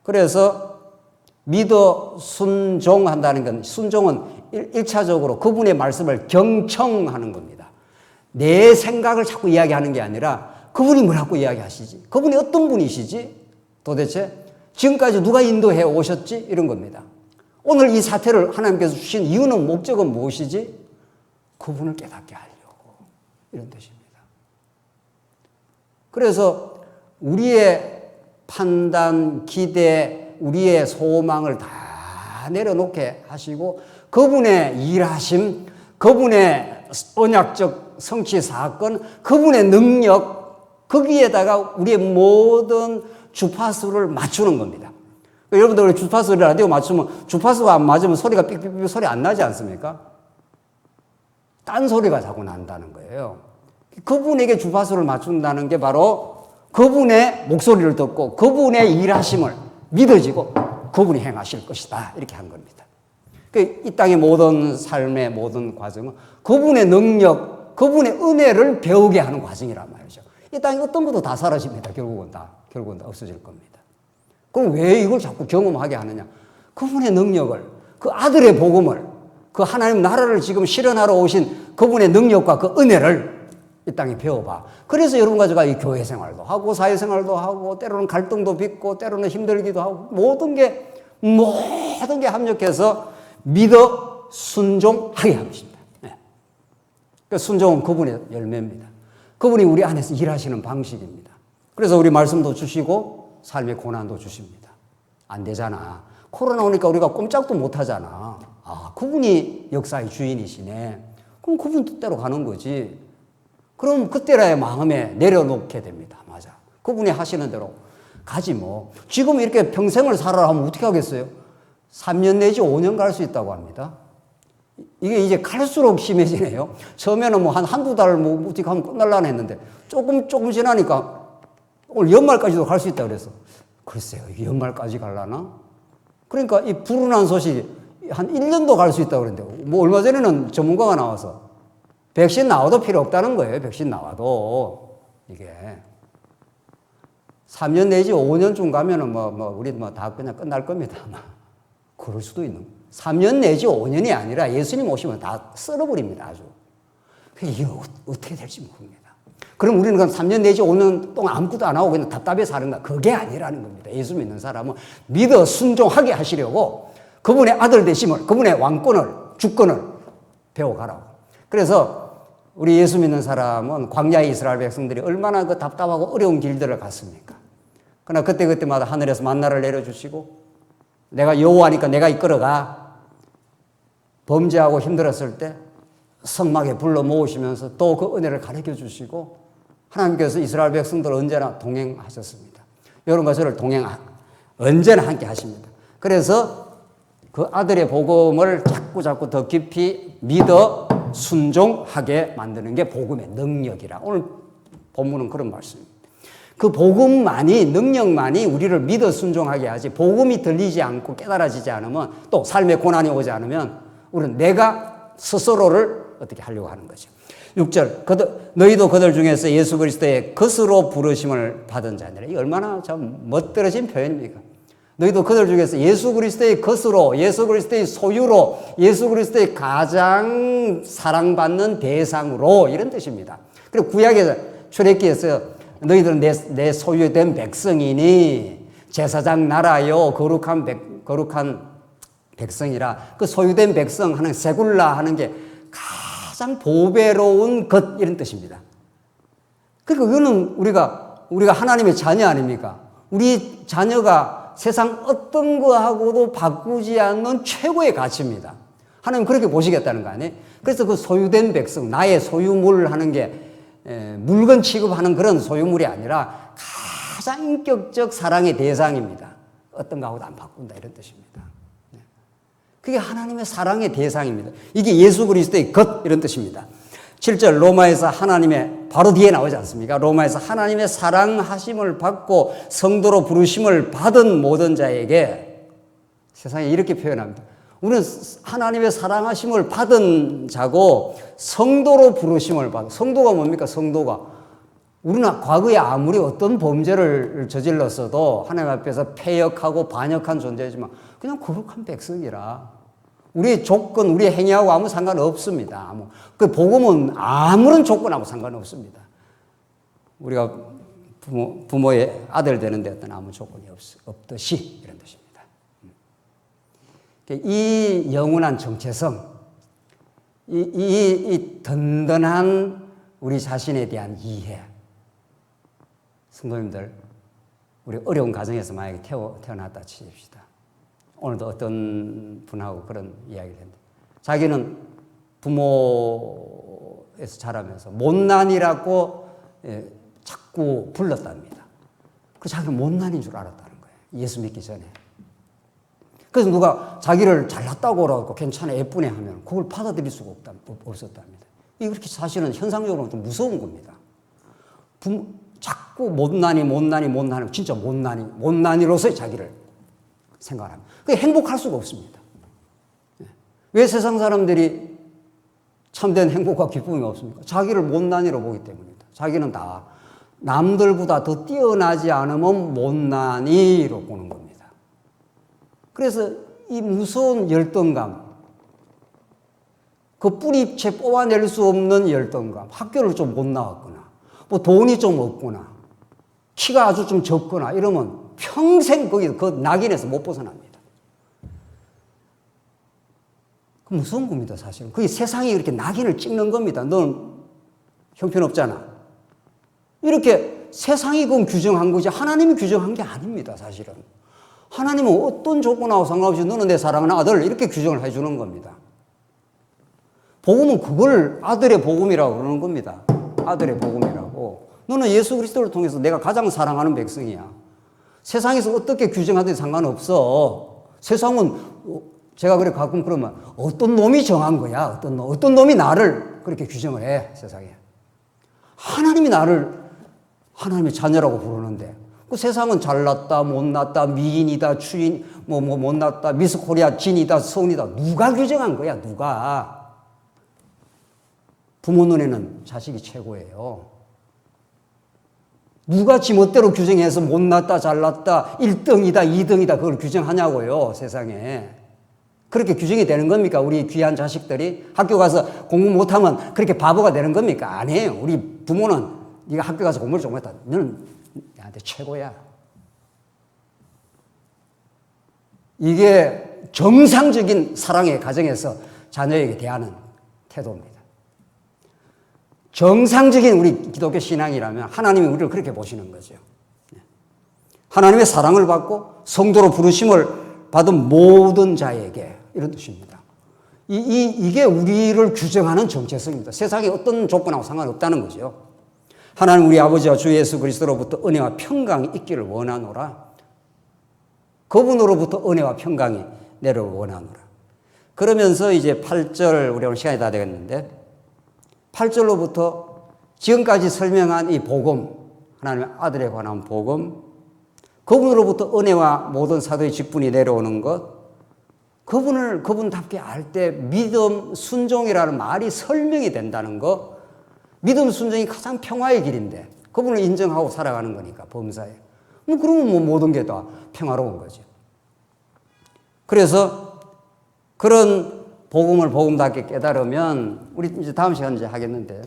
그래서 믿어 순종한다는 건, 순종은 1차적으로 그분의 말씀을 경청하는 겁니다. 내 생각을 자꾸 이야기하는 게 아니라 그분이 뭐라고 이야기하시지? 그분이 어떤 분이시지? 도대체 지금까지 누가 인도해 오셨지? 이런 겁니다. 오늘 이 사태를 하나님께서 주신 이유는, 목적은 무엇이지? 그분을 깨닫게 하려고, 이런 뜻입니다. 그래서 우리의 판단, 기대, 우리의 소망을 다 내려놓게 하시고 그분의 일하심, 그분의 언약적 성취 사건, 그분의 능력, 거기에다가 우리의 모든 주파수를 맞추는 겁니다. 여러분들 주파수 라디오 맞추면 주파수가 안 맞으면 소리가 삑삑삑 소리 안 나지 않습니까? 딴 소리가 자꾸 난다는 거예요. 그분에게 주파수를 맞춘다는 게 바로 그분의 목소리를 듣고 그분의 일하심을 믿어지고 그분이 행하실 것이다, 이렇게 한 겁니다. 이 땅의 모든 삶의 모든 과정은 그분의 능력, 그분의 은혜를 배우게 하는 과정이란 말이죠. 이 땅에 어떤 것도 다 사라집니다. 결국은 다 없어질 겁니다. 그럼 왜 이걸 자꾸 경험하게 하느냐? 그분의 능력을, 그 아들의 복음을, 그 하나님 나라를 지금 실현하러 오신 그분의 능력과 그 은혜를 이 땅에 배워봐. 그래서 여러분과 제가 이 교회 생활도 하고 사회생활도 하고 때로는 갈등도 빚고 때로는 힘들기도 하고 모든 게 합력해서 믿어 순종하게 하는 것입니다. 네. 그 순종은 그분의 열매입니다. 그분이 우리 안에서 일하시는 방식입니다. 그래서 우리 말씀도 주시고 삶의 고난도 주십니다. 안 되잖아. 코로나 오니까 우리가 꼼짝도 못 하잖아. 아, 그분이 역사의 주인이시네. 그럼 그분 뜻대로 가는 거지. 그럼 그때라야 마음에 내려놓게 됩니다. 맞아. 그분이 하시는 대로 가지 뭐. 지금 이렇게 평생을 살아라 하면 어떻게 하겠어요? 3년 내지 5년 갈 수 있다고 합니다. 이게 이제 갈수록 심해지네요. 처음에는 뭐 한두 달 뭐 어떻게 하면 끝날라나 했는데 조금 지나니까 오늘 연말까지도 갈 수 있다고 그랬어. 글쎄요, 이게 연말까지 갈라나? 그러니까 이 불운한 소식이 한 1년도 갈 수 있다고 그랬는데, 뭐 얼마 전에는 전문가가 나와서 백신 나와도 필요 없다는 거예요. 백신 나와도. 이게 3년 내지 5년쯤 가면은 우리 다 그냥 끝날 겁니다. 그럴 수도 있는. 3년 내지 5년이 아니라 예수님 오시면 다 썰어버립니다. 아주. 이게 어떻게 될지 모릅니다. 그럼 우리는 그럼 3년 내지 5년 동안 아무것도 안 하고 그냥 답답해 사는가? 그게 아니라는 겁니다. 예수 믿는 사람은 믿어 순종하게 하시려고 그분의 아들 되심을, 그분의 왕권을, 주권을 배워가라고. 그래서 우리 예수 믿는 사람은 광야의 이스라엘 백성들이 얼마나 그 답답하고 어려운 길들을 갔습니까? 그러나 그때마다 하늘에서 만나를 내려주시고 내가 여호와니까 내가 이끌어가. 범죄하고 힘들었을 때 성막에 불러 모으시면서 또 그 은혜를 가르쳐 주시고 하나님께서 이스라엘 백성들 언제나 동행하셨습니다. 여러분과 저를 언제나 함께 하십니다. 그래서 그 아들의 복음을 자꾸 더 깊이 믿어 순종하게 만드는 게 복음의 능력이라. 오늘 본문은 그런 말씀입니다. 그 복음만이, 능력만이 우리를 믿어 순종하게 하지, 복음이 들리지 않고 깨달아지지 않으면, 또 삶의 고난이 오지 않으면 우리는 내가 스스로를 어떻게 하려고 하는 거죠. 6절, 너희도 그들 중에서 예수 그리스도의 것으로 부르심을 받은 자니라. 이 얼마나 참 멋들어진 표현입니까? 너희도 그들 중에서 예수 그리스도의 것으로, 예수 그리스도의 소유로, 예수 그리스도의 가장 사랑받는 대상으로, 이런 뜻입니다. 그리고 구약에서, 출애굽기에서 너희들은 내 소유된 백성이니 제사장 나라요 거룩한 백성이라. 그 소유된 백성 하는 세굴라 하는 게 가장 보배로운 것, 이런 뜻입니다. 그러니까 그거는 우리가 하나님의 자녀 아닙니까? 우리 자녀가 세상 어떤 거하고도 바꾸지 않는 최고의 가치입니다. 하나님 그렇게 보시겠다는 거 아니에요? 그래서 그 소유된 백성, 나의 소유물 하는 게 물건 취급하는 그런 소유물이 아니라 가장 인격적 사랑의 대상입니다. 어떤 거하고도 안 바꾼다, 이런 뜻입니다. 그게 하나님의 사랑의 대상입니다. 이게 예수 그리스도의 것, 이런 뜻입니다. 7절 로마에서 하나님의, 바로 뒤에 나오지 않습니까? 로마에서 하나님의 사랑하심을 받고 성도로 부르심을 받은 모든 자에게, 세상에 이렇게 표현합니다. 우리는 하나님의 사랑하심을 받은 자고 성도로 부르심을 받은. 성도가 뭡니까? 성도가. 우리는 과거에 아무리 어떤 범죄를 저질렀어도 하나님 앞에서 패역하고 반역한 존재지만 그냥 거룩한 백성이라. 우리의 조건, 우리의 행위하고 아무 상관없습니다. 그 복음은 아무런 조건하고 상관없습니다. 우리가 부모의 아들 되는데 어떤 아무 조건이 없듯이 이런 뜻입니다. 이 영원한 정체성, 이 든든한 우리 자신에 대한 이해. 성도님들, 우리 어려운 가정에서 만약에 태어났다 치십시다. 오늘도 어떤 분하고 그런 이야기를 했는데, 자기는 부모에서 자라면서 못난이라고 자꾸 불렀답니다. 그래서 자기가 못난인 줄 알았다는 거예요. 예수 믿기 전에. 그래서 누가 자기를 잘났다고 그러고 괜찮아, 예쁘네 하면 그걸 받아들일 수가 없었답니다. 이게 그렇게 사실은 현상적으로 좀 무서운 겁니다. 자꾸 못난이 진짜 못난이로서의 자기를 생각합니다. 그게 행복할 수가 없습니다. 왜 세상 사람들이 참된 행복과 기쁨이 없습니까? 자기를 못난이로 보기 때문입니다. 자기는 다 남들보다 더 뛰어나지 않으면 못난이로 보는 겁니다. 그래서 이 무서운 열등감, 그 뿌리채 뽑아낼 수 없는 열등감, 학교를 좀 못 나왔거나, 뭐 돈이 좀 없거나, 키가 아주 좀 적거나 이러면 평생 그 낙인에서 못 벗어납니다. 그 무서운 겁니다, 사실은. 그게 세상이 이렇게 낙인을 찍는 겁니다. 넌 형편없잖아. 이렇게 세상이 그건 규정한 거지 하나님이 규정한 게 아닙니다, 사실은. 하나님은 어떤 조건하고 상관없이 너는 내 사랑하는 아들 이렇게 규정을 해주는 겁니다. 복음은 그걸 아들의 복음이라고 그러는 겁니다. 아들의 복음이라고. 너는 예수 그리스도를 통해서 내가 가장 사랑하는 백성이야. 세상에서 어떻게 규정하든 상관없어. 세상은 제가 그래 가끔 그러면 어떤 놈이 정한 거야. 어떤 놈이 나를 그렇게 규정을 해, 세상에. 하나님이 나를 하나님의 자녀라고 부르는데 그 세상은 잘났다, 못났다, 미인이다, 추인, 못났다, 미스 코리아 진이다, 서운이다. 누가 규정한 거야, 누가. 부모 눈에는 자식이 최고예요. 누가 지멋대로 규정해서 못났다, 잘났다, 1등이다, 2등이다, 그걸 규정하냐고요, 세상에. 그렇게 규정이 되는 겁니까? 우리 귀한 자식들이 학교 가서 공부 못하면 그렇게 바보가 되는 겁니까? 아니에요. 우리 부모는 네가 학교 가서 공부를 좀 했다. 너는 나한테 최고야. 이게 정상적인 사랑의 가정에서 자녀에게 대하는 태도입니다. 정상적인 우리 기독교 신앙이라면 하나님이 우리를 그렇게 보시는 거죠. 하나님의 사랑을 받고 성도로 부르심을 받은 모든 자에게 이런 뜻입니다. 이게 우리를 규정하는 정체성입니다. 세상에 어떤 조건하고 상관없다는 거죠. 하나님 우리 아버지와 주 예수 그리스도로부터 은혜와 평강이 있기를 원하노라. 그분으로부터 은혜와 평강이 내려오길 원하노라. 그러면서 이제 8절, 우리 오늘 시간이 다 되겠는데 8절로부터 지금까지 설명한 이 복음, 하나님의 아들에 관한 복음, 그분으로부터 은혜와 모든 사도의 직분이 내려오는 것, 그분답게 알 때 믿음, 순종이라는 말이 설명이 된다는 것, 믿음, 순종이 가장 평화의 길인데 그분을 인정하고 살아가는 거니까 범사에. 그러면 모든 게 다 평화로운 거죠. 그래서 그런 복음을 복음답게 깨달으면 우리 이제 다음 시간에 이제 하겠는데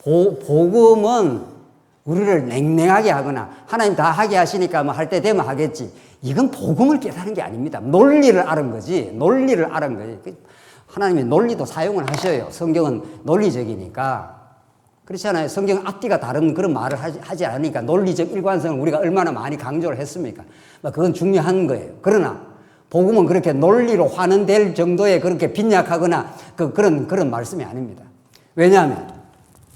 복음은 우리를 냉랭하게 하거나 하나님 다 하게 하시니까 뭐 할 때 되면 하겠지. 이건 복음을 깨달은 게 아닙니다. 논리를 알은 거지. 논리를 알은 거지. 하나님이 논리도 사용을 하셔요. 성경은 논리적이니까. 그렇잖아요. 성경 앞뒤가 다른 그런 말을 하지 않으니까 논리적 일관성을 우리가 얼마나 많이 강조를 했습니까? 그건 중요한 거예요. 그러나 복음은 그렇게 논리로 환원될 정도의 그렇게 빈약하거나 그런 말씀이 아닙니다. 왜냐하면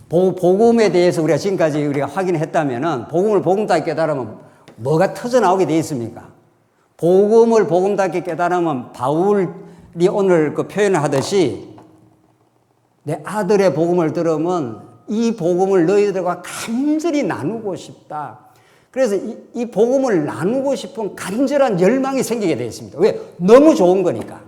복음에 대해서 우리가 지금까지 우리가 확인했다면은 복음을 복음답게 깨달으면 뭐가 터져 나오게 돼 있습니까? 복음을 복음답게 깨달으면 바울이 오늘 그 표현을 하듯이 내 아들의 복음을 들으면 이 복음을 너희들과 간절히 나누고 싶다. 그래서 이 복음을 나누고 싶은 간절한 열망이 생기게 되어 있습니다. 왜? 너무 좋은 거니까.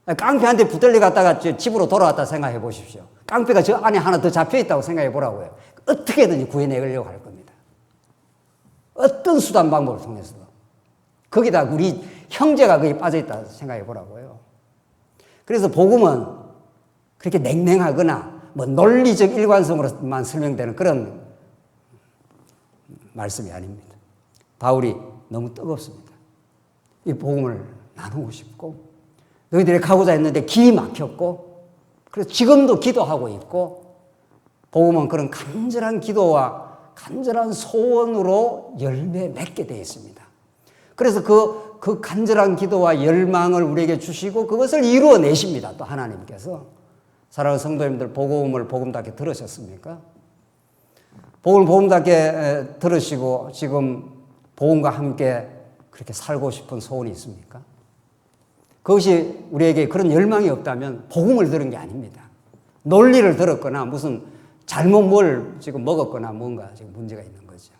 깡패한테 붙들려 갔다가 집으로 돌아왔다 생각해 보십시오. 깡패가 저 안에 하나 더 잡혀 있다고 생각해 보라고요. 어떻게든지 구해내려고 할 겁니다. 어떤 수단 방법을 통해서도. 거기다 우리 형제가 거기 빠져있다 생각해 보라고요. 그래서 복음은 그렇게 냉랭하거나 뭐 논리적 일관성으로만 설명되는 그런 말씀이 아닙니다. 바울이 너무 뜨겁습니다. 이 복음을 나누고 싶고 너희들이 가고자 했는데 길이 막혔고 그래서 지금도 기도하고 있고 복음은 그런 간절한 기도와 간절한 소원으로 열매 맺게 되어 있습니다. 그래서 그 간절한 기도와 열망을 우리에게 주시고 그것을 이루어내십니다. 또 하나님께서. 사랑하는 성도님들, 복음을 복음답게 들으셨습니까? 복음을 복음답게 들으시고 지금 복음과 함께 그렇게 살고 싶은 소원이 있습니까? 그것이 우리에게 그런 열망이 없다면 복음을 들은 게 아닙니다. 논리를 들었거나 무슨 잘못 뭘 지금 먹었거나 뭔가 지금 문제가 있는 거죠.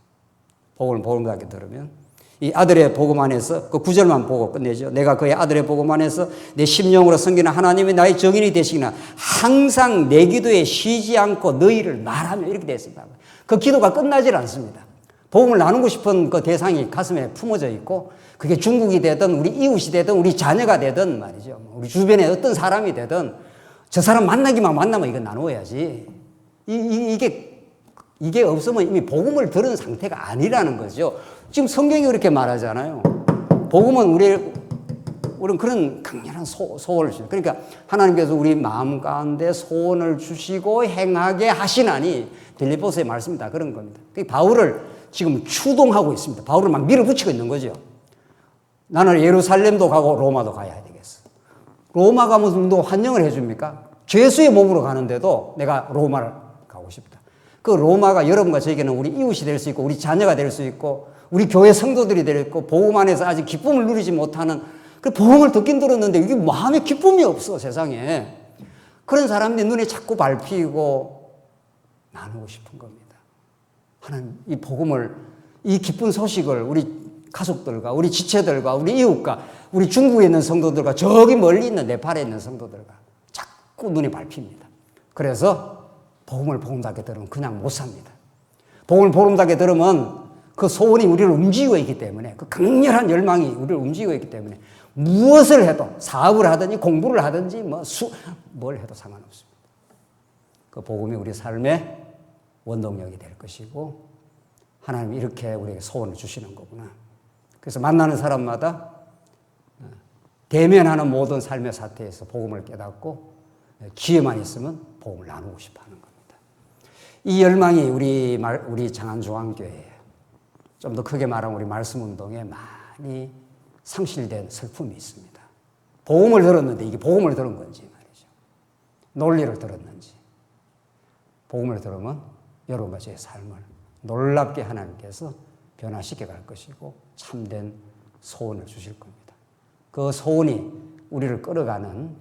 복음을 복음답게 들으면 이 아들의 복음 안에서 그 9절만 보고 끝내죠. 내가 그의 아들의 복음 안에서 내 심령으로 섬기는 하나님이 나의 정인이 되시기나 항상 내 기도에 쉬지 않고 너희를 말하며 이렇게 되어 있습니다. 그 기도가 끝나질 않습니다. 복음을 나누고 싶은 그 대상이 가슴에 품어져 있고 그게 중국이 되든 우리 이웃이 되든 우리 자녀가 되든 말이죠. 우리 주변에 어떤 사람이 되든 저 사람 만나기만 만나면 이건 나누어야지. 이게 없으면 이미 복음을 들은 상태가 아니라는 거죠. 지금 성경이 그렇게 말하잖아요. 복음은 우리는 그런 강렬한 소원을 주죠. 그러니까 하나님께서 우리 마음 가운데 소원을 주시고 행하게 하시나니 빌립보서의 말씀이 다 그런 겁니다. 바울을 지금 추동하고 있습니다. 바울을 막 밀어붙이고 있는 거죠. 나는 예루살렘도 가고 로마도 가야 되겠어. 로마 가면 누구 환영을 해줍니까? 죄수의 몸으로 가는데도 내가 로마를 가고 싶다. 그 로마가 여러분과 저에게는 우리 이웃이 될 수 있고 우리 자녀가 될 수 있고 우리 교회 성도들이 될 수 있고 복음 안에서 아직 기쁨을 누리지 못하는 그 복음을 듣긴 들었는데 이게 마음에 기쁨이 없어 세상에. 그런 사람들이 눈에 자꾸 밟히고 나누고 싶은 겁니다. 하나님 이 복음을 이 기쁜 소식을 우리 가족들과 우리 지체들과 우리 이웃과 우리 중국에 있는 성도들과 저기 멀리 있는 네팔에 있는 성도들과 자꾸 눈에 밟힙니다. 그래서 복음을 복음답게 들으면 그냥 못 삽니다. 복음을 복음답게 들으면 그 소원이 우리를 움직이고 있기 때문에 그 강렬한 열망이 우리를 움직이고 있기 때문에 무엇을 해도 사업을 하든지 공부를 하든지 뭘 해도 상관없습니다. 그 복음이 우리 삶의 원동력이 될 것이고 하나님이 이렇게 우리에게 소원을 주시는 거구나. 그래서 만나는 사람마다 대면하는 모든 삶의 사태에서 복음을 깨닫고 기회만 있으면 복음을 나누고 싶어 하는 겁니다. 이 열망이 우리 장안중앙교회에 좀 더 크게 말하면 우리 말씀운동에 많이 상실된 슬픔이 있습니다. 복음을 들었는데 이게 복음을 들은 건지 말이죠. 논리를 들었는지. 복음을 들으면 여러분과 제 삶을 놀랍게 하나님께서 변화시켜 갈 것이고 참된 소원을 주실 겁니다. 그 소원이 우리를 끌어가는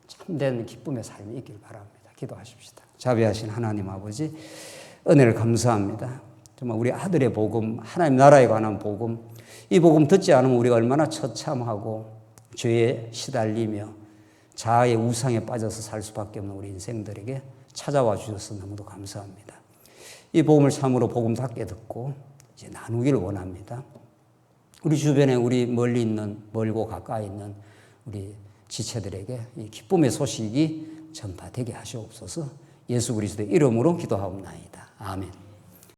참된 기쁨의 삶이 있길 바랍니다. 기도하십시다. 자비하신 하나님 아버지 은혜를 감사합니다. 정말 우리 아들의 복음, 하나님 나라에 관한 복음, 이 복음 듣지 않으면 우리가 얼마나 처참하고 죄에 시달리며 자아의 우상에 빠져서 살 수밖에 없는 우리 인생들에게 찾아와 주셔서 너무도 감사합니다. 이 복음을 참으로 복음답게 듣고 이제 나누기를 원합니다. 우리 주변에 우리 멀고 가까이 있는 우리 지체들에게 이 기쁨의 소식이 전파되게 하시옵소서. 예수 그리스도의 이름으로 기도하옵나이다. 아멘.